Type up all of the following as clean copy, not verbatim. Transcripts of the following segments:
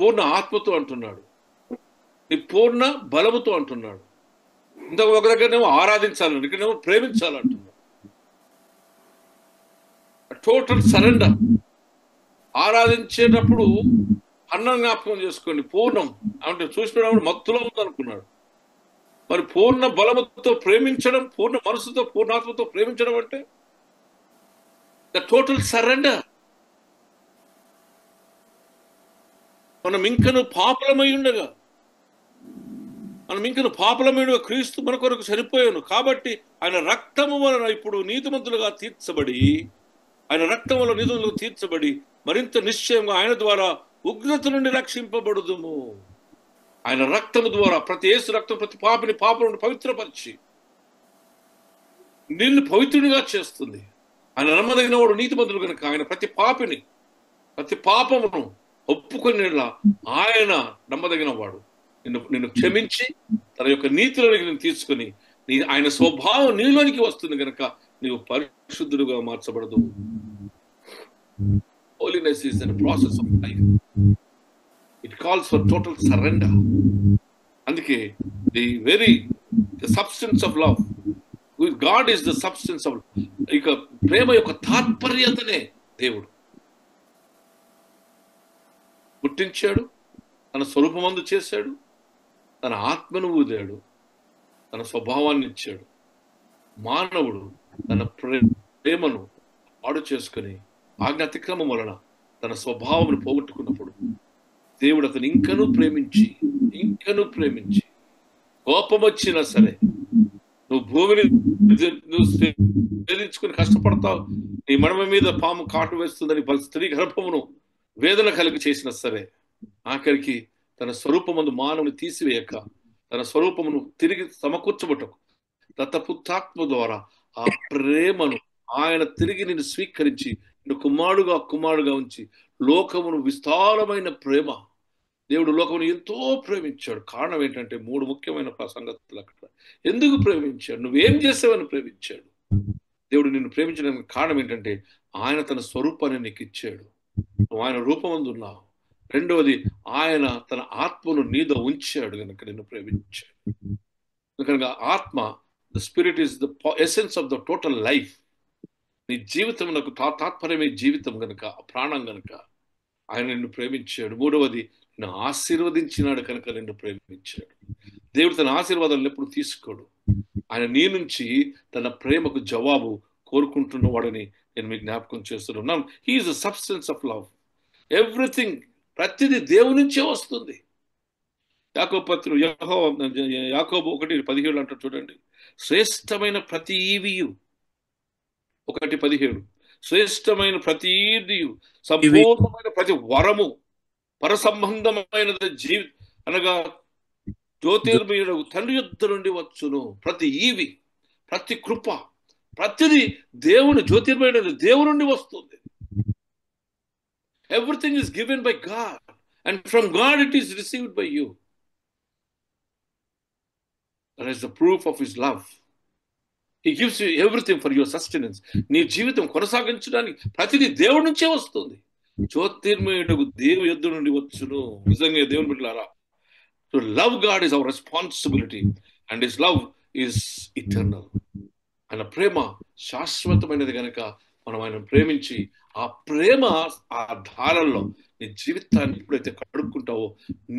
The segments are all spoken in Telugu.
పూర్ణ ఆత్మతో అంటున్నాడు, నీ పూర్ణ బలముతో అంటున్నాడు. ఇంతకు ఒక దగ్గరనేమో ఆరాధించాలని, ఇక్కడేమో ప్రేమించాలంటున్నాడు. Total surrender. ఆరాధించేటప్పుడు అన్నం జ్ఞాపకం చేసుకోండి, పూర్ణం అంటే చూసినప్పుడు మత్తులో ఉందనుకున్నాడు. మరి పూర్ణ బలముతో ప్రేమించడం, పూర్ణ మనసుతో పూర్ణాత్మతో ప్రేమించడం అంటే ద టోటల్ సరెండర్. మనం ఇంకను పాపలమై ఉండగా, క్రీస్తు మన కొరకు చనిపోయాను కాబట్టి ఆయన రక్తము వలన ఇప్పుడు నీతిమంతులుగా తీర్చబడి, మరింత నిశ్చయంగా ఆయన ద్వారా ఉగ్రత నుండి రక్షింపబడుదుము. ఆయన రక్తము ద్వారా, ప్రతి యేసు రక్తం ప్రతి పాపం నుండి పవిత్రపరిచి నిన్ను పవిత్రునిగా చేస్తుంది. ఆయన నమ్మదగిన వాడు, నీతిమంతుడు కనుక ఆయన ప్రతి పాపమును ఒప్పుకొని ఆయన నమ్మదగిన వాడు. నిన్ను క్షమించి తన యొక్క నీతిలోనికి నేను తీసుకుని ఆయన స్వభావం నీలోనికి వస్తుంది కనుక నీవు పరిశుద్ధుడుగా మార్చబడదు. Holiness is a process of life. It calls for total surrender. అందుకే the substance of love. God is the substance of ఇక ప్రేమ యొక్క తాత్పర్యతనే దేవుడు పుట్టించాడు, తన స్వరూపమందు చేశాడు, తన ఆత్మను ఊదాడు, తన స్వభావాన్ని ఇచ్చాడు. మానవుడు తన ప్రేమను పాడు చేసుకుని ఆజ్ఞ అతిక్రమం వలన తన స్వభావం పోగొట్టుకున్నప్పుడు దేవుడు అతను ఇంకనూ ప్రేమించి కోపం వచ్చినా సరే, నువ్వు భూమిని వేధించుకుని కష్టపడతావు, నీ మడమ మీద పాము కాటు వేస్తుందని స్త్రీ గర్భమును వేదన కలిగి చేసినా సరే, ఆఖరికి తన స్వరూపమందు మానవుని తీసివేయక తన స్వరూపమును తిరిగి సమకూర్చబట్టకు దత్తపుత్రాత్మ ద్వారా ఆ ప్రేమను ఆయన తిరిగి నిన్ను స్వీకరించి నిన్ను కుమారుడుగా ఉంచి లోకమును విస్తారమైన ప్రేమ. దేవుడు లోకమును ఎంతో ప్రేమించాడు. కారణం ఏంటంటే 3 ముఖ్యమైన సంగతులు అక్కడ. ఎందుకు ప్రేమించాడు? నువ్వేం చేసావని ప్రేమించాడు. దేవుడు నిన్ను ప్రేమించడానికి కారణం ఏంటంటే ఆయన తన స్వరూపాన్ని నీకు ఇచ్చాడు, నువ్వు ఆయన రూపమందు ఉన్నావు. రెండవది, ఆయన తన ఆత్మను నీలో ఉంచాడు కనుక నిన్ను ప్రేమించాడు. కనుక ఆత్మ, the spirit is the essence of the total life. నీ జీవితం నాకు తాత్పర్యమే జీవితం కనుక, ప్రాణం కనుక ఆయన నిన్ను ప్రేమించాడు. మూడవది, నిన్ను ఆశీర్వదించినాడు కనుక నిన్ను ప్రేమించాడు. దేవుడు తన ఆశీర్వాదాలను ఎప్పుడు తీసుకోడు. ఆయన నీ నుంచి తన ప్రేమకు జవాబు కోరుకుంటున్నవాడని నేను మీకు జ్ఞాపకం చేస్తున్నాను. He is the substance of love. Everything, ప్రతిదీ దేవుని నుంచే వస్తుంది. యాకోబు 1:17 అంటారు చూడండి, శ్రేష్టమైన ప్రతి ఈవియు 1:17 శ్రేష్టమైన ప్రతి ఈవియు, సంపూర్ణమైన ప్రతి వరము, పరసంబంధమైనది అనగా జ్యోతిర్మయుడు తండ్రి యొద్ద నుండి వచ్చును. ప్రతి ఈవి, ప్రతి కృప, ప్రతిదీ దేవుని జ్యోతిర్మయుడు దేవుని నుండి వస్తుంది. Everything is given by God, and from God it is received by you. That is the proof of His love. He gives you everything for your sustenance. నీ జీవితం కొనసాగించడానికి ప్రతిదీ దేవుడి నుంచే వస్తుంది. జ్యోతిర్మయుడు దేవుని యొద్ద నుండి వచ్చును. నిజంగా దేవుని బిడ్డలారా, to love God is our responsibility, and His love is eternal. ఆయన ప్రేమ శాశ్వతమైనది కనుక మనం ఆయన ప్రేమించి ఆ ప్రేమ ఆ ధారల్లో నీ జీవితాన్ని ఎప్పుడైతే కడుక్కుంటావో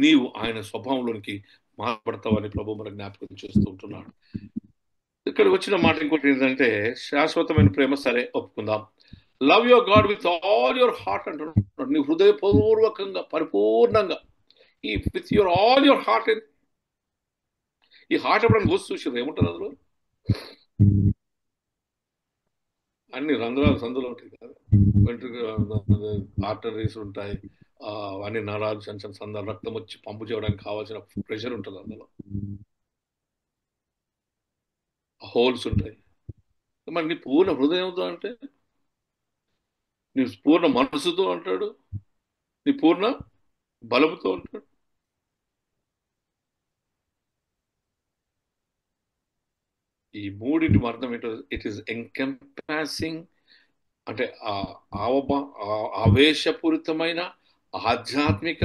నీవు ఆయన స్వభావంలోనికి మారబడతావని ప్రభు మనకు జ్ఞాపకం చేస్తూ ఉంటున్నాడు. ఇక్కడ వచ్చిన మాట ఇంకోటి ఏంటంటే, శాశ్వతమైన ప్రేమ సరే ఒప్పుకుందాం. Love your God with all your heart అంటున్నాడు. నీ హృదయపూర్వకంగా పరిపూర్ణంగా, with your all your heart. ఈ హార్ట్ ఎప్పుడైనా చూసి చూసారు ఏముంటుంది అందులో? అన్ని రంధ్రాలు సందులో ఉంటాయి కదా, వెంట్రుక ఆర్టరీస్ ఉంటాయి, అన్ని నరాలు చిన్న చిన్న సందాలు, రక్తం వచ్చి పంపు చేయడానికి కావాల్సిన ప్రెషర్ ఉంటుంది అందులో, హోల్స్ ఉంటాయి. మరి నీ పూర్ణ హృదయంతో అంటే, నీ పూర్ణ మనసుతో అంటాడు, నీ పూర్ణ బలముతో అంటాడు. ఈ మూడింటి అర్థం ఏంటో, ఇట్ ఈస్ ఎంకంపాసింగ్ అంటే ఆవేశపూరితమైన, ఆధ్యాత్మిక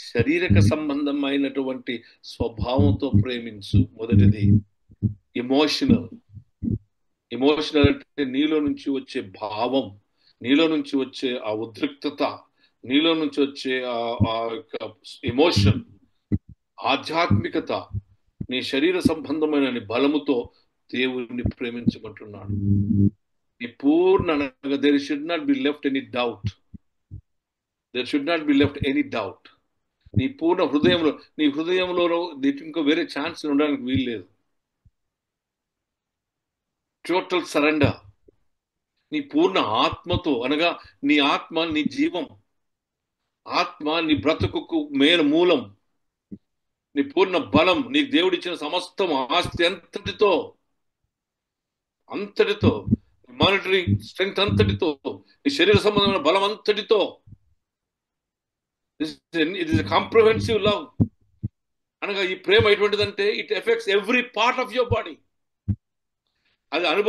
శారీరక సంబంధమైనటువంటి స్వభావంతో ప్రేమించు. మొదటిది ఎమోషనల్. ఎమోషనల్ అంటే నీలో నుంచి వచ్చే భావం, నీలో నుంచి వచ్చే ఆ ఉద్రిక్తత, నీలో నుంచి వచ్చే ఆ ఎమోషన్. ఆధ్యాత్మికత, నీ శరీర సంబంధమైన బలముతో దేవుణ్ణి ప్రేమించమంటున్నాడు. నీ పూర్ణ, there should not be left any doubt. There should not be left any doubt. నీ పూర్ణ హృదయంలో, నీ హృదయంలో ఇంకో వేరే ఛాన్స్ ఉండడానికి వీల్లేదు. Total surrender. నీ పూర్ణ ఆత్మతో, అనగా నీ ఆత్మ నీ జీవం, ఆత్మ నీ బ్రతుకుకు మేలు మూలం, నీ పూర్ణ బలం, నీకు దేవుడిచ్చిన సమస్తం ఆస్తి అంతటితో మానిటరీ స్ట్రెంగ్త్ అంతటితో, నీ శరీర సంబంధమైన బలం అంతటితో. It is comprehensive love. అనగా ఈ ప్రేమ ఎటువంటిదంటే it affects every part of your body. అది అది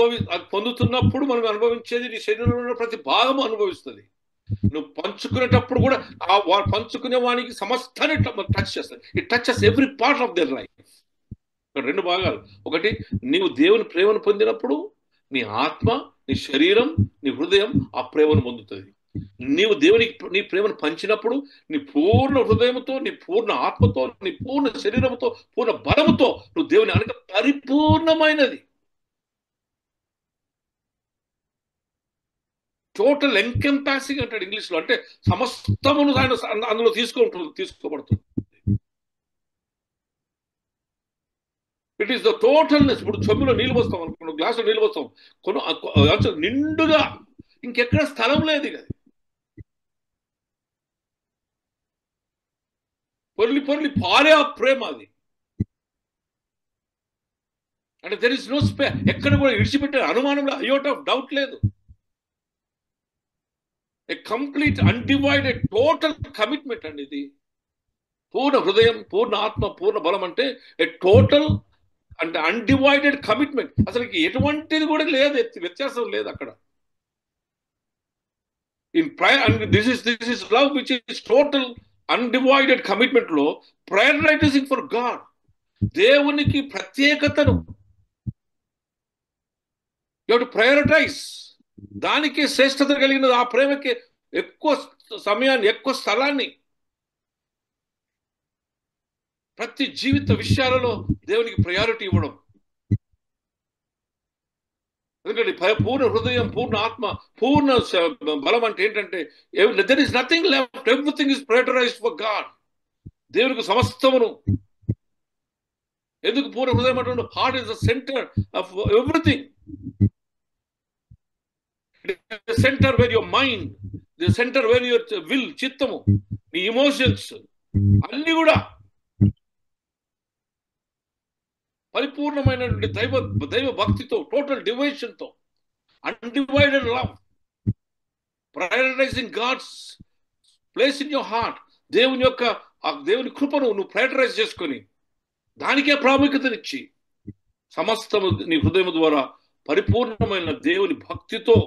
పొందుతున్నప్పుడు మనం అనుభవించేది నీ శరీరంలో ఉన్న ప్రతి భాగము అనుభవిస్తుంది. నువ్వు పంచుకునేటప్పుడు కూడా పంచుకునే వానికి సమస్తాన్ని టచ్ చేస్తుంది. It touches every part of their life. రెండు భాగాలు. ఒకటి, నీవు దేవుని ప్రేమను పొందినప్పుడు నీ ఆత్మ, నీ శరీరం, నీ హృదయం ఆ ప్రేమను పొందుతుంది. నీవు దేవునికి నీ ప్రేమను పంచినప్పుడు నీ పూర్ణ హృదయంతో, నీ పూర్ణ ఆత్మతో, నీ పూర్ణ శరీరంతో, పూర్ణ బలముతో నువ్వు దేవుని అనగా పరిపూర్ణమైనది, టోటల్ ఎంకంపాసింగ్ అంటాడు ఇంగ్లీష్ లో. అంటే సమస్తమును ఆయన అందులో తీసుకోబడుతుంది. It is the totalness. ఇప్పుడు చెంబులో నీళ్ళు పోస్తాం అనుకున్నాం, గ్లాసులో నీళ్ళు పోస్తాం, నిండుగా, ఇంకెక్కడ స్థలం లేదు. ఇక పొర్లి పారే ఆ ప్రేమ అది. అంటే దెర్ ఇస్ నో స్పేర్. ఎక్కడ కూడా విడిచిపెట్టే అనుమానంలో అయోట్ ఆఫ్ డౌట్ లేదు. ఏ కంప్లీట్ అన్డివైడెడ్ టోటల్ కమిట్మెంట్ అండి ఇది. పూర్ణ హృదయం, పూర్ణ ఆత్మ, పూర్ణ బలం అంటే ఏ టోటల్ అంటే అన్డివైడెడ్ కమిట్మెంట్. అసలు ఎటువంటిది కూడా లేదు, వ్యత్యాసం లేదు అక్కడ. This is love which is total undivided commitment లో ప్రయారిటైజింగ్ ఫర్ గాడ్. దేవునికి ప్రత్యేకతను యు హావ్ టు ప్రయారిటైజ్. దానికి శ్రేష్టత కలిగినది. ఆ ప్రేమకి ఎక్కువ సమయాన్ని, ఎక్కువ స్థలాన్ని, ప్రతి జీవిత విషయాలలో దేవునికి ప్రయారిటీ ఇవ్వడం. ఎందుకంటే పూర్ణ హృదయం, పూర్ణ ఆత్మ, పూర్ణ బలం అంటే ఏంటంటే there is nothing left, everything is prioritised for God. దేవునికి సమస్తమును. ఎందుకు పూర్ణ హృదయం అంటే heart is the centre of everything. The center where your mind, the center where your will, చిత్తము, నీ ఎమోషన్స్ అన్ని కూడా పరిపూర్ణమైనటువంటి దైవ భక్తితో, టోటల్ డివోషన్ తో, undivided love, prioritising God's place in your heart. దేవుని కృపను నువ్వు ప్రయారిటైజ్ చేసుకొని దానికే ప్రాముఖ్యతనిచ్చి సమస్తము నీ హృదయం ద్వారా పరిపూర్ణమైన దేవుని భక్తితో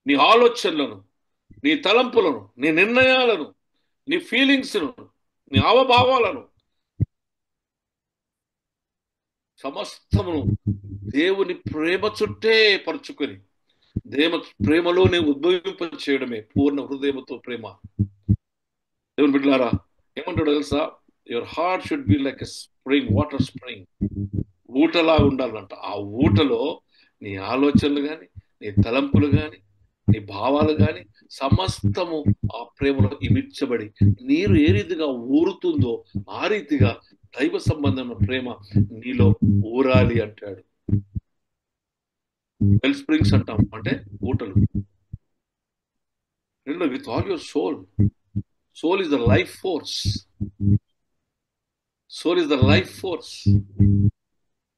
నీ ఆలోచనలను, నీ తలంపులను, నీ నిర్ణయాలను, నీ ఫీలింగ్స్ను, నీ హావభావాలను సమస్తమును దేవుని ప్రేమ చుట్టే పరుచుకొని ప్రేమలోనే ఉద్భవింప చేయడమే పూర్ణ హృదయముతో ప్రేమ. దేవుని బిడ్డలారా, ఏమంటాడో తెలుసా? Your heart should be like a spring, water spring. ఊటలా ఉండాలంట. ఆ ఊటలో నీ ఆలోచనలు కానీ, నీ తలంపులు కానీ, నీ భావాలు కానీ సమస్తము ఆ ప్రేమలో ఇమిడ్చబడి నీరు ఏ రీతిగా ఊరుతుందో ఆ రీతిగా దైవ సంబంధమైన ప్రేమ నీలో ఊరాలి అంటాడు. వెల్ స్ప్రింగ్స్ అంటాం, అంటే ఊటలు. With all your soul. Soul is the life force. Soul is the life force.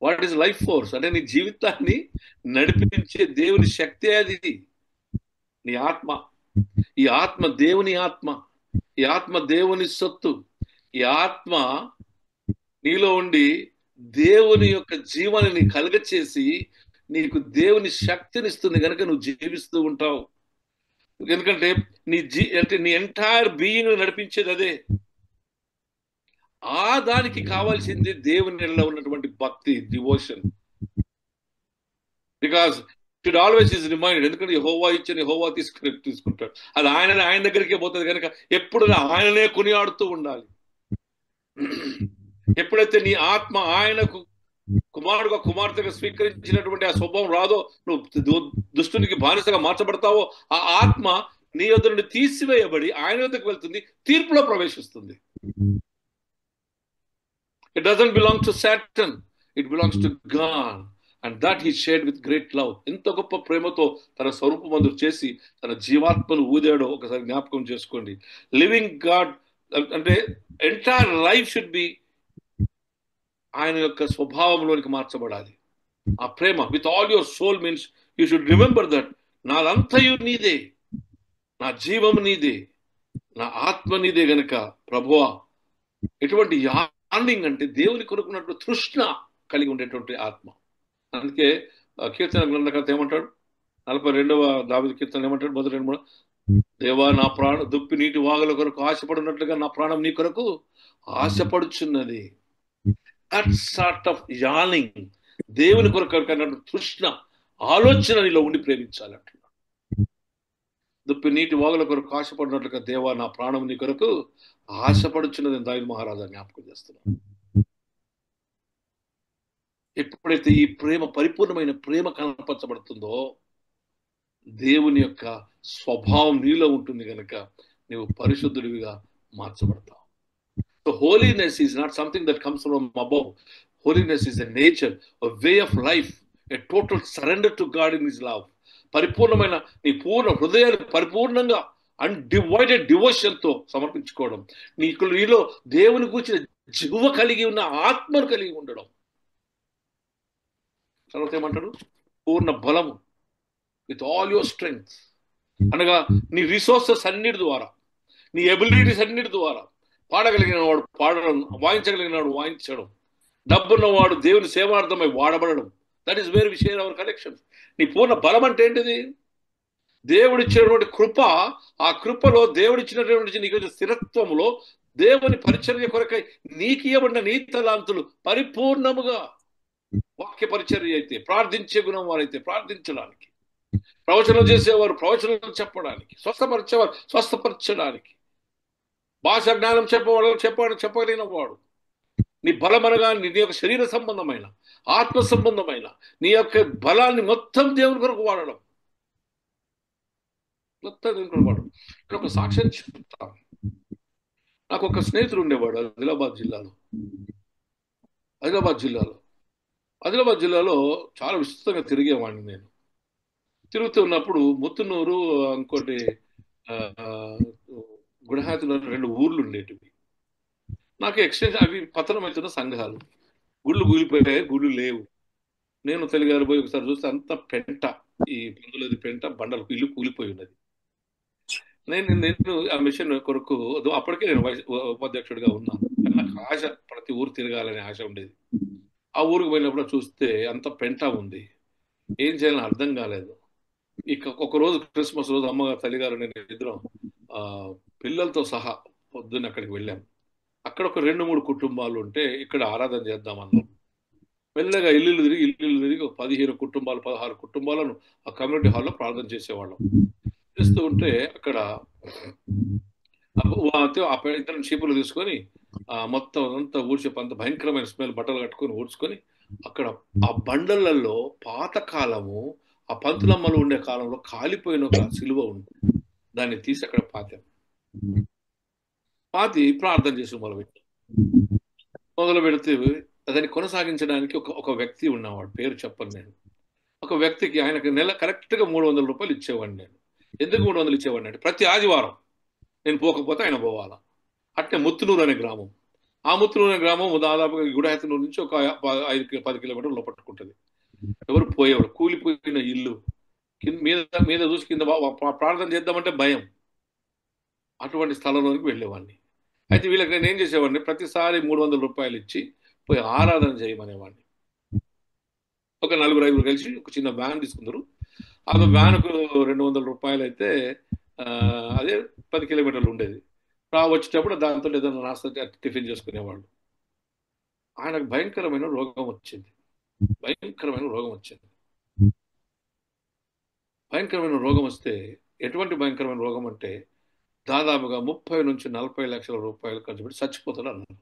What is life force అంటే నీ జీవితాన్ని నడిపించే దేవుని శక్తి అది. నీ ఆత్మ. ఈ ఆత్మ దేవుని ఆత్మ. ఈ ఆత్మ దేవుని సొత్తు. ఈ ఆత్మ నీలో ఉండి దేవుని యొక్క జీవాన్ని కలుగచేసి నీకు దేవుని శక్తినిస్తుంది కనుక నువ్వు జీవిస్తూ ఉంటావు. ఎందుకంటే నీ ఎంటైర్ బీయింగ్ నడిపించేది అదే. ఆ దానికి కావాల్సింది దేవుని ఉన్నటువంటి భక్తి, devotion. Because should always is remind, ఎందుకంటే యెహోవా ఇచ్చిన యెహోవా తీసుకుంటాడు. అది ఆయన దగ్గరికే పోతుంది కనుక ఎప్పుడు ఆయననే కొనియాడుతూ ఉండాలి. ఎప్పుడైతే నీ ఆత్మ ఆయనకు కుమారుడుగా కుమార్తెగా స్వీకరించినటువంటి ఆ స్వభావం రాదో, నువ్వు దుష్టునికి బానిసగా మార్చబడతావో, ఆ ఆత్మ నీ యొద్ద నుండి తీసివేయబడి ఆయన యొద్దకు వెళ్తుంది, తీర్పులో ప్రవేశిస్తుంది. It doesn't belong to Satan, it belongs to God. And that he shared with great love. ఎంత గొప్ప ప్రేమతో తన స్వరూపమందు చేసి తన జీవాత్మను ఊదాడో ఒకసారి జ్ఞాపకం చేసుకోండి. లివింగ్ గాడ్ అంటే ఎంటైర్ లైఫ్ షుడ్ బి ఆయన యొక్క స్వభావంలోనికి మార్చబడాలి. ఆ ప్రేమ with all your soul means you should remember that నాదంతయు నీదే, నా జీవం నీదే, నా ఆత్మ నీదే గనక ప్రభువా. ఎటువంటి యార్నింగ్ అంటే దేవుని కొనుక్కున్నట్టు తృష్ణ కలిగి ఉండేటువంటి ఆత్మ. అందుకే కీర్తన గ్రంథకర్త ఏమంటాడు, 42వ దావీదు కీర్తన ఏమంటాడు, మొదటి 2 దేవా నా ప్రాణం దుప్పి నీటి వాగుల కొరకు ఆశపడినట్లుగా నా ప్రాణం నీ కొరకు ఆశపడుచున్నది. దట్ సార్ట్ ఆఫ్ యార్నింగ్, దేవుని కొరకు అన్నట్టు తృష్ణ ఆలోచన నీలో ఉండి ప్రేమించాలంట. దుప్పి నీటి వాగుల కొరకు ఆశపడినట్లుగా దేవా నా ప్రాణం నీ కొరకు ఆశపడుచున్నది దావీదు మహారాజా జ్ఞాపకం చేస్తున్నాను. ఎప్పుడైతే ఈ ప్రేమ పరిపూర్ణమైన ప్రేమ కనపరచబడుతుందో దేవుని యొక్క స్వభావం నీలో ఉంటుంది కనుక నీవు పరిశుద్ధుడివిగా మార్చబడతావు. So holiness is not something that comes from above. Holiness is a nature, a way of life, a total surrender to God in his love. పరిపూర్ణమైన నీ పూర్ణ హృదయాన్ని పరిపూర్ణంగా అన్డివైడెడ్ డివోషన్ తో సమర్పించుకోవడం, నీలో దేవుని కూర్చిన జీవ కలిగి ఉన్న ఆత్మను కలిగి ఉండడం. తర్వాత ఏమంటాడు, పూర్ణ బలము, విత్ ఆల్ యువర్ స్ట్రెంగ్త్ అనగా నీ రిసోర్సెస్ అన్నిటి ద్వారా, నీ ఎబిలిటీస్ అన్నిటి ద్వారా, పాడగలిగిన వాడు పాడడం, వాయించగలిగిన వాడు వాయించడం, డబ్బున్నవాడు దేవుని సేవార్థమై వాడబడడం. That is where we share our connections. నీ పూర్ణ బలం అంటే ఏంటిది? దేవుడిచ్చినటువంటి కృప. ఆ కృపలో దేవుడిచ్చినటువంటి నీకు స్థిరత్వములో దేవుని పరిచర్య కొరకై నీకు ఇవ్వబడిన నీ తలాంతులు పరిపూర్ణముగా, వాక్య పరిచర్య అయితే, ప్రార్థించే గుణం వారైతే ప్రార్థించడానికి, ప్రవచనం చేసేవారు ప్రవచనం చెప్పడానికి, స్వస్థపరిచేవారు స్వస్థపరచడానికి, భాషా జ్ఞానం చెప్పగలిగిన వాడు, నీ బలమనగా నీ యొక్క శరీర సంబంధమైన ఆత్మ సంబంధమైన నీ యొక్క బలాన్ని మొత్తం దేవుని కొరకు వాడడం. మొత్తం దేవుని కొరకు వాడడం. ఇక్కడ ఒక సాక్ష్యం చెప్తాను. నాకు ఒక స్నేహితుడు ఉండేవాడు ఆదిలాబాద్ జిల్లాలో చాలా విస్తృతంగా తిరిగేవాడిని. నేను తిరుగుతూ ఉన్నప్పుడు ముత్తునూరు, ఇంకోటి గుడహాతిలో 2 ఊర్లు ఉండేటివి. నాకు ఎక్స్చేంజ్ అవి పతనమవుతున్న సంఘాలు, గుళ్ళు కూలిపోయాయి, గుళ్ళు లేవు. నేను తెలుగారు పోయి ఒకసారి చూస్తే అంత పెంట, ఈ పందులది పెంట, బండలు, ఇల్లు కూలిపోయి ఉన్నది. నేను ఆ మిషన్ కొరకు అప్పటికే నేను ఉపాధ్యక్షుడిగా ఉన్నాను. నాకు ఆశ, ప్రతి ఊరు తిరగాలనే ఆశ ఉండేది. ఆ ఊరికి పోయినప్పుడు చూస్తే అంత పెంట ఉంది, ఏం చేయాలని అర్థం కాలేదు. ఇక ఒక రోజు క్రిస్మస్ రోజు అమ్మగారు, తల్లిగారు, నేను ఇద్దరం పిల్లలతో సహా పొద్దున్న అక్కడికి వెళ్ళాం. అక్కడ ఒక 2-3 కుటుంబాలు ఉంటే ఇక్కడ ఆరాధన చేద్దామన్నాం. మెల్లగా ఇల్లు తిరిగి 15 కుటుంబాలు 16 కుటుంబాలను ఆ కమ్యూనిటీ హాల్లో ప్రార్థన చేసేవాళ్ళం. చేస్తూ ఉంటే అక్కడ ఇద్దరు చీపులు తీసుకొని మొత్తం అంతా అంత భయంకరమైన స్మెల్, బట్టలు కట్టుకొని ఊడ్చుకొని అక్కడ ఆ బండలలో పాతకాలము, ఆ పంతులమ్మలు ఉండే కాలంలో కాలిపోయిన ఒక సిలువ ఉంది, దాన్ని తీసి అక్కడ పాతి ప్రార్థన చేసి మొదలు పెడితే దాన్ని కొనసాగించడానికి ఒక వ్యక్తి ఉన్నవాడు, పేరు చెప్పను నేను. ఒక వ్యక్తికి ఆయనకు నెల కరెక్ట్గా 300 రూపాయలు ఇచ్చేవాడిని నేను. ఎందుకు 300 ఇచ్చేవాడిని అంటే, ప్రతి ఆదివారం నేను పోకపోతే ఆయన పోవాలా. అట్నే ముత్తునూరు అనే గ్రామం. ఆ ముత్తునూరు అనే గ్రామం దాదాపుగా గుడహెత్తనూరు నుంచి ఒక 5-10 కిలోమీటర్లు పట్టుకుంటుంది. ఎవరు పోయేవాడు, కూలిపోయిన ఇల్లు, మీద చూసి కింద ప్రార్థన చేద్దామంటే భయం. అటువంటి స్థలంలోనికి వెళ్ళేవాడిని. అయితే వీళ్ళకి నేను ఏం చేసేవాడిని, ప్రతిసారి 300 రూపాయలు ఇచ్చి పోయి ఆరాధన చేయమనేవాడిని. ఒక 4-5 కలిసి ఒక చిన్న వ్యాన్ తీసుకుందరు. ఆ వ్యాన్కు 200 రూపాయలు అయితే అదే 10 కిలోమీటర్లు ఉండేది. వచ్చేటప్పుడు దాంతో ఏదైనా నాస్తా టిఫిన్ చేసుకునేవాళ్ళు. ఆయనకు భయంకరమైన రోగం వచ్చింది. భయంకరమైన రోగం వచ్చింది. భయంకరమైన రోగం వస్తే, ఎటువంటి భయంకరమైన రోగం అంటే దాదాపుగా 30 నుంచి 40 లక్షల రూపాయలు ఖర్చు పెట్టి చచ్చిపోతాడు అన్నారు.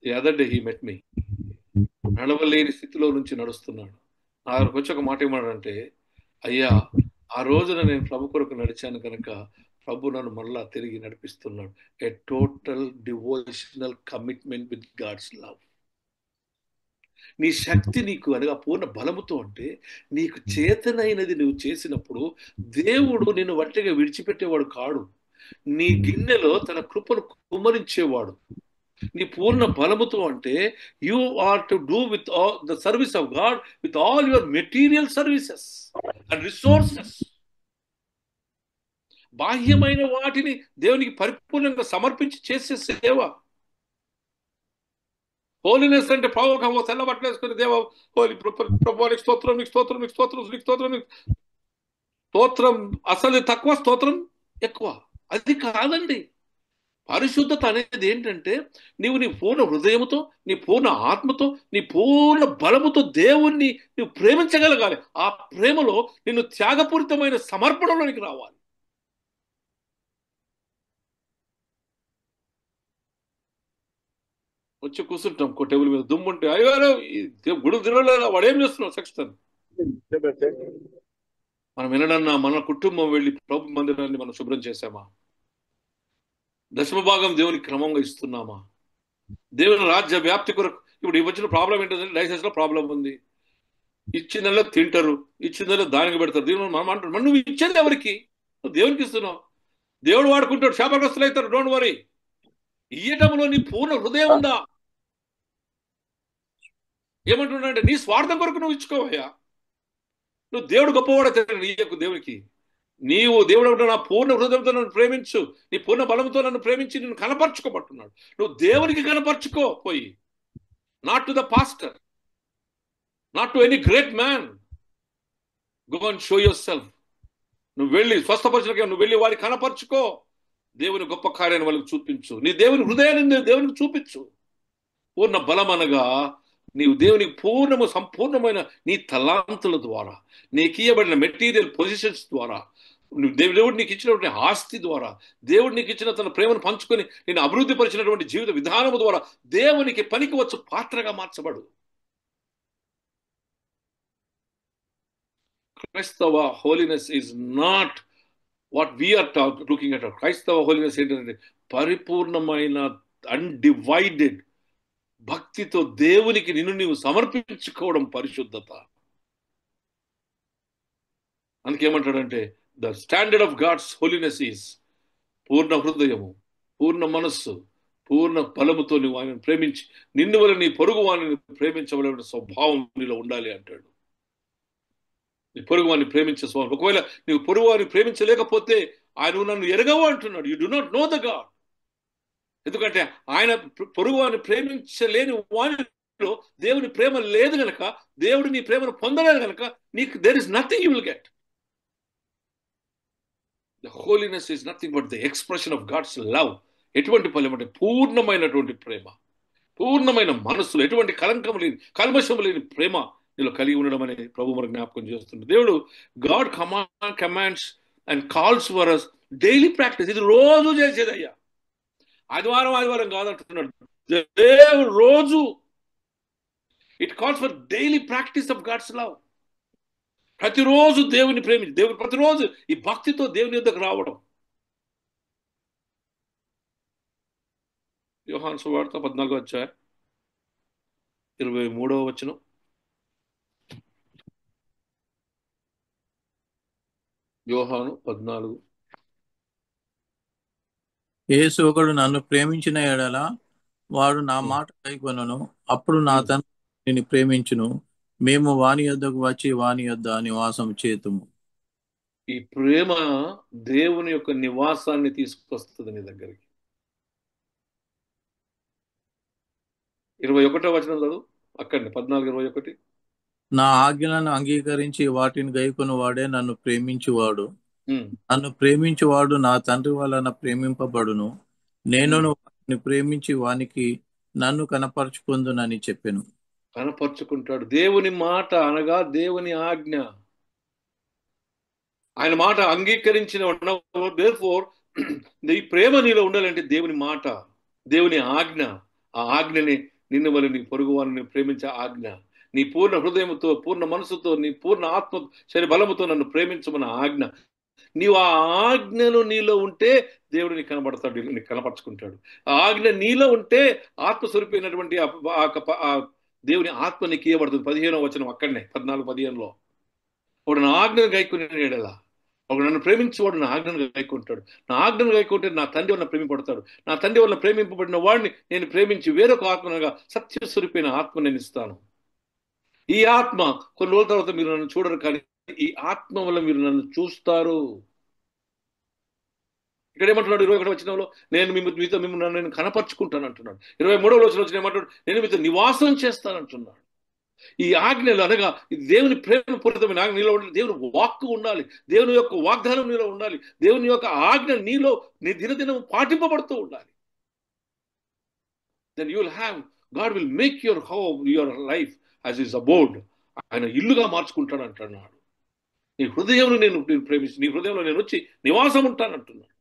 The other day he met me. నడవలేని స్థితిలో నుంచి నడుస్తున్నాడు. నా దగ్గరకు వచ్చి ఒక మాట ఏమన్నాడంటే, అయ్యా, ఆ రోజున నేను ప్రభు కొరకు నడిచాను కనుక ప్రభు నన్ను మళ్ళా తిరిగి నడిపిస్తున్నాడు. A total devotional commitment with God's love. నీ శక్తి నీకు అనగా పూర్ణ బలముతో అంటే, నీకు చేతనైనది నువ్వు చేసినప్పుడు దేవుడు నిన్ను వట్టిగా విడిచిపెట్టేవాడు కాడు. నీ గిన్నెలో తన కృపను కుమ్మరించేవాడు. నీ పూర్ణ బలముతో అంటే, you are to do with all the service of God with all your material services and resources. బాహ్యమైన వాటిని దేవునికి పరిపూర్ణంగా సమర్పించి చేసే సేవ. హోలీనెస్ అంటే పావకము తెల్ల బట్టలు వేసుకుని దేవ హోలీ ప్రభువానికి స్తోత్రం, నీకు స్తోత్రం, నీకు స్తోత్రం, నీకు స్తోత్రం, నీకు స్తోత్రం. అసలు తక్కువ, స్తోత్రం ఎక్కువ. అది కాదండి. పరిశుద్ధత అనేది ఏంటంటే, నీవు నీ పూర్ణ హృదయముతో, నీ పూర్ణ ఆత్మతో, నీ పూర్ణ బలముతో దేవుణ్ణి నువ్వు ప్రేమించగలగాలి. ఆ ప్రేమలో నిన్ను త్యాగపూరితమైన సమర్పణలోనికి రావాలి. వచ్చి కూర్చుంటాం టేబుల్ మీద దుమ్ముంటే, అయ్యో గుడి తిరగలేదా, వాడు ఏం చేస్తున్నావు సెక్షన్. మనం వినడన్నా మన కుటుంబం వెళ్ళి ప్రభు మందిరాన్ని మనం శుభ్రం చేశామా? దశమ భాగం దేవునికి క్రమంగా ఇస్తున్నామా? దేవుని రాజ్య వ్యాప్తి కొరకు. ఇప్పుడు ఈ వచ్చిన ప్రాబ్లం ఏంటంటే, లైసెన్స్ లో ప్రాబ్లం ఉంది. ఇచ్చిందల్లా తింటారు, ఇచ్చిందల్లా దానికి పెడతారు. దీని మనం అంటారు, మరి నువ్వు ఇచ్చేది ఎవరికి? నువ్వు దేవునికి ఇస్తున్నావు. దేవుడు వాడుకుంటాడు, శాపగ్రస్తులు అవుతారు. Don't worry. ఇయ్యటంలో నీ పూర్ణ హృదయం ఉందా? ఏమంటున్నాడంటే, నీ స్వార్థం కొరకు నువ్వు ఇచ్చుకోవయ్యా. నువ్వు దేవుడు గొప్పవాడు నీకు దేవునికి. నీవు దేవుడు నా పూర్ణ హృదయంతో నన్ను ప్రేమించు, నీ పూర్ణ బలంతో నన్ను ప్రేమించి నిన్ను కనపరుచుకోబట్టున్నాడు. నువ్వు దేవునికి కనపరుచుకో పోయి. Not to the pastor, not to any great man. Go and show your self. నువ్వు వెళ్ళి స్వస్థపరచడానికి నువ్వు వెళ్ళి వారికి కనపరుచుకో. దేవుని గొప్ప కార్యాన్ని వాళ్ళకి చూపించు. నీ దేవుని హృదయాన్ని దేవునికి చూపించు. పూర్ణ బలం అనగా నీవు దేవునికి పూర్ణము సంపూర్ణమైన నీ తలాంతుల ద్వారా, నీకు ఇవ్వబడిన మెటీరియల్ పొజిషన్స్ ద్వారా, దేవుడు నీకు ఇచ్చినటువంటి ఆస్తి ద్వారా, దేవుడు నీకు ఇచ్చిన తన ప్రేమను పంచుకొని నేను అభివృద్ధి పరిచినటువంటి జీవిత విధానము ద్వారా దేవునికి పనికి వచ్చు పాత్రగా మార్చబడు. క్రైస్తవ holiness is not what we are looking at. క్రైస్తవ హోలీనెస్ ఏంటంటే పరిపూర్ణమైన అన్డివైడెడ్ భక్తితో దేవునికి నిన్ను నీవు సమర్పించుకోవడం పరిశుద్ధత. అందుకేమంటాడంటే, the standard of God's holiness is పూర్ణ హృదయము, పూర్ణ మనస్సు, పూర్ణ బలముతో నువ్వు ఆయనను ప్రేమించి నిన్ను వల్ల నీ పొరుగు వారిని ప్రేమించవలసిన స్వభావం నీలో ఉండాలి అంటాడు. నీ పొరుగు వారిని ప్రేమించే స్వభావం. ఒకవేళ నీవు పొరుగు వారిని ప్రేమించలేకపోతే ఆయన నన్ను ఎరగవు అంటున్నాడు. You do not know the God. ఎందుకంటే ఆయన పొరుగు వారిని ప్రేమించలేని వారిలో దేవుని ప్రేమ లేదు గనక, దేవుడు నీ ప్రేమను పొందలేదు గనక నీకు there is nothing you will get. The holiness is nothing but the expression of God's love. ఎటువంటి ఫలం అంటే పూర్ణమైనటువంటి ప్రేమ, పూర్ణమైన మనస్సులో ఎటువంటి కలంకం లేని, కల్మషం లేని ప్రేమ నీలో కలిగి ఉండడం అనేది ప్రభు మనకు జ్ఞాపకం చేస్తుంది. దేవుడు God commands and calls for us daily practice. ఇది రోజు చేసేదయ్యా, ఆదివారం ఆదివారం కాదంటున్నాడు దేవుడు. రోజు it calls for daily practice of God's love. ప్రతిరోజు దేవుని ప్రేమించి, దేవుని ప్రతిరోజు ఈ భక్తితో దేవుని యొద్దకు రావడం. యోహాను సువార్త 14:23. యోహాను 14. యేసు ఒకడు నన్ను ప్రేమించిన ఎడల వాడు నా మాట కైకొనును, అప్పుడు నా తండ్రి నిన్ను ప్రేమించును, మేము వాని యొద్దకు వచ్చి వాని యొద్ద నివాసం చేతుము. ఈ ప్రేమ దేవుని యొక్క నివాసాన్ని తీసుకొస్తుంది నీ దగ్గరికి. 21వ వచనం చదువు అక్కడి 14:21. నా ఆజ్ఞలను అంగీకరించి వాటిని గైకొను వాడే నన్ను ప్రేమించువాడు. ఉమ్, నన్ను ప్రేమించువాడు నా తండ్రి వలన ప్రేమింపబడును. ఉమ్. నేనును వాడిని ప్రేమించి వానికి నన్ను కనపరుచుకొందునని చెప్పెను. కనపరుచుకుంటాడు. దేవుని మాట అనగా దేవుని ఆజ్ఞ. ఆయన మాట అంగీకరించిన దేర్ఫోర్ ఈ ప్రేమ నీలో ఉండాలంటే దేవుని మాట, దేవుని ఆజ్ఞ. ఆ ఆజ్ఞని నిన్ను వల్ల నీ పొరుగు వారిని ప్రేమించే ఆజ్ఞ. నీ పూర్ణ హృదయంతో, పూర్ణ మనసుతో, నీ పూర్ణ ఆత్మ శరీర బలముతో నన్ను ప్రేమించమన్న ఆజ్ఞ. నీవు ఆ ఆజ్ఞను నీలో ఉంటే దేవుడు నీకు కనబడతాడు, నీకు కనపరుచుకుంటాడు. ఆ ఆజ్ఞ నీలో ఉంటే ఆత్మస్వరూపమైనటువంటి ఆ దేవుని ఆత్మ నీకు ఇవ్వబడుతుంది. 15వ వచనం అక్కడనే 14-15లో. వాడు నా ఆజ్ఞను గైకొని ఎడలా, ఒకడు నన్ను ప్రేమించేవాడు నా ఆజ్ఞను గైకుంటాడు. నా ఆజ్ఞను గైకుంటే నా తండ్రి వల్ల ప్రేమిపడతాడు. నా తండ్రి వల్ల ప్రేమింపబడిన వాడిని నేను ప్రేమించి వేరొక ఆత్మనగా సత్యస్వరూపైన ఆత్మ నేను ఇస్తాను. ఈ ఆత్మ కొన్ని రోజుల తర్వాత మీరు నన్ను చూడరు, కానీ ఈ ఆత్మ వల్ల మీరు నన్ను చూస్తారు. ఇక్కడ ఏమంటున్నాడు 21వ వచనంలో, నేను మీతో మిమ్మల్ని నేను కనపరుచుకుంటాను అంటున్నాడు. 23వ వచనం ఏమంటున్నాడు, నేను మీతో నివాసం చేస్తానంటున్నాడు. ఈ ఆజ్ఞలు అనగా ఇది దేవుని ప్రేమపూరితమైన ఆజ్ఞ నీలో ఉండాలి. దేవుని వాక్కు ఉండాలి, దేవుని యొక్క వాగ్దానం నీలో ఉండాలి, దేవుని యొక్క ఆజ్ఞ నీలో నీ దినదినం పాటింపబడుతూ ఉండాలి. Then you will have, God will make your home, your life as is aboard. ఆయన ఇల్లుగా మార్చుకుంటాడు అంటున్నాడు. నీ హృదయంలో నేను ప్రేమించి నీ హృదయంలో నేను వచ్చి నివాసం ఉంటానంటున్నాడు.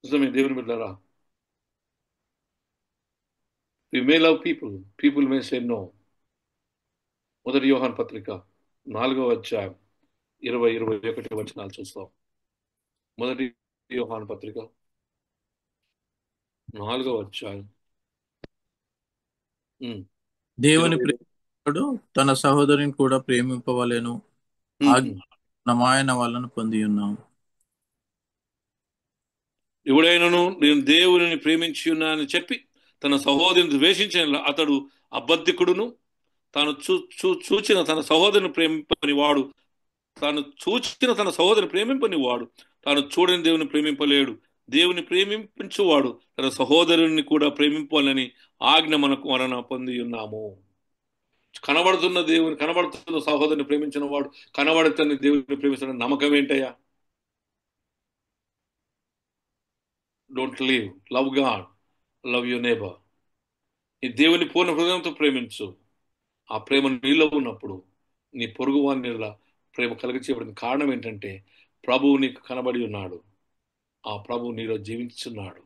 నిజమే దేవుని బిడ్డలారా, we may love people may say no. 1 యోహాను పత్రిక 4వ అధ్యాయం 20-21 వచనాలు చూస్తాం. 1 యోహాను పత్రిక 4వ అధ్యాయం. దేవుని ప్రేమించువాడు తన సహోదరుని కూడా ప్రేమింపవలెను. ఆజ్ఞ వలన పొంది ఉన్నాము. ఎవడైనను నేను దేవుని ప్రేమించి ఉన్నానని చెప్పి తన సహోదరుని ద్వేషించిన అతడు అబద్ధికుడును, తాను చూచిన తన సహోదరుని ప్రేమింపని వాడు, తాను చూడని దేవుని ప్రేమింపలేడు. దేవుని ప్రేమించువాడు తన సహోదరుని కూడా ప్రేమింపాలని ఆజ్ఞ మనకు వలన పొంది ఉన్నాము. కనబడుతున్న సహోదరుని ప్రేమించిన వాడు కనబడుతున్న దేవుని ప్రేమించిన నమ్మకం ఏంటయ్యా? Don't leave, love God, love your neighbour. ఈ దేవుని పూర్ణ హృదయంతో ప్రేమించు. ఆ ప్రేమ నీలో ఉన్నప్పుడు నీ పొరుగు వాని ప్రేమ కలిగచేయబడిన కారణం ఏంటంటే ప్రభువు నీకు కనబడి ఉన్నాడు, ఆ ప్రభువు నీలో జీవించున్నాడు.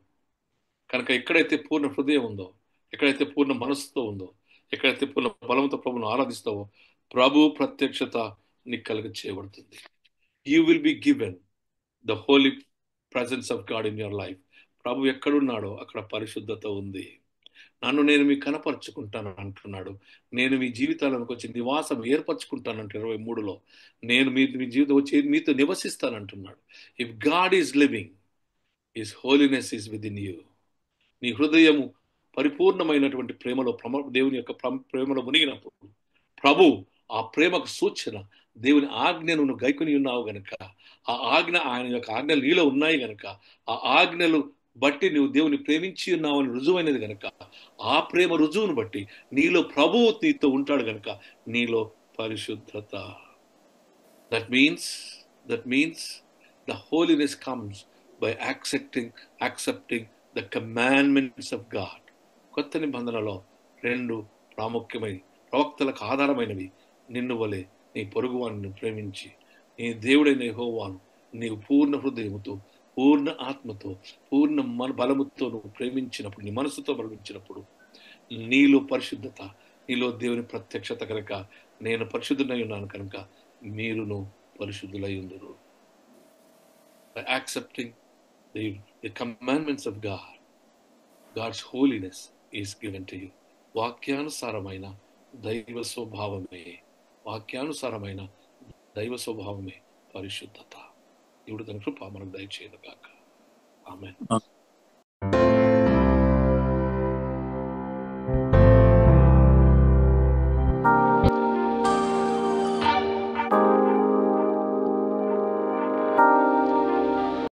కనుక ఎక్కడైతే పూర్ణ హృదయం ఉందో, ఎక్కడైతే పూర్ణ మనస్సుతో ఉందో, ఎక్కడైతే పూర్ణ బలంతో ప్రభువును ఆరాధిస్తావో ప్రభు ప్రత్యక్షత నీకు కలిగ చేయబడుతుంది. You will be given the holy presence of God in your life. ప్రభు ఎక్కడున్నాడో అక్కడ పరిశుద్ధత ఉంది. నన్ను నేను మీకు కనపరుచుకుంటాను అంటున్నాడు. నేను మీ జీవితాలకు వచ్చి నివాసం ఏర్పరచుకుంటానంటే 23లో నేను మీ జీవితం వచ్చి మీతో నివసిస్తానంటున్నాడు. If God is living, his holiness is with in you. నీ హృదయము పరిపూర్ణమైనటువంటి ప్రేమలో దేవుని యొక్క ప్రేమలో మునిగినప్పుడు ప్రభు ఆ ప్రేమకు సూచన దేవుని ఆజ్ఞను నువ్వు గైకొని ఉన్నావు గనుక, ఆ ఆజ్ఞ ఆయన యొక్క ఆజ్ఞలు నీలో ఉన్నాయి గనుక, ఆ ఆజ్ఞలు బట్టి నువ్వు దేవుని ప్రేమించి ఉన్నావు అని రుజువైనది గనుక, ఆ ప్రేమ రుజువును బట్టి నీలో ప్రభువు నీతో ఉంటాడు గనుక నీలో పరిశుద్ధత. That means the holiness comes by accepting the commandments of God. కొత్త నిబంధనలో 2 ప్రాముఖ్యమైన ప్రవక్తలకు ఆధారమైనవి. నిన్ను వలె నీ పొరుగువాన్ని ప్రేమించి నీ దేవుడైన యెహోవాను నీవు పూర్ణ హృదయముతో, పూర్ణ ఆత్మతో, పూర్ణ బలముతో నువ్వు ప్రేమించినప్పుడు, నీ మనసుతో ప్రేమించినప్పుడు నీలో పరిశుద్ధత, నీలో దేవుని ప్రత్యక్షత కనుక నేను పరిశుద్ధునై ఉన్నాను కనుక మీరును పరిశుద్ధులై ఉందురు. By accepting the commandments of God, God's holiness is given to you. వాక్యానుసారమైన దైవ స్వభావమే పరిశుద్ధత. దేవుడు తన కృప మనకు దయచేయను గాక. ఆమేన్.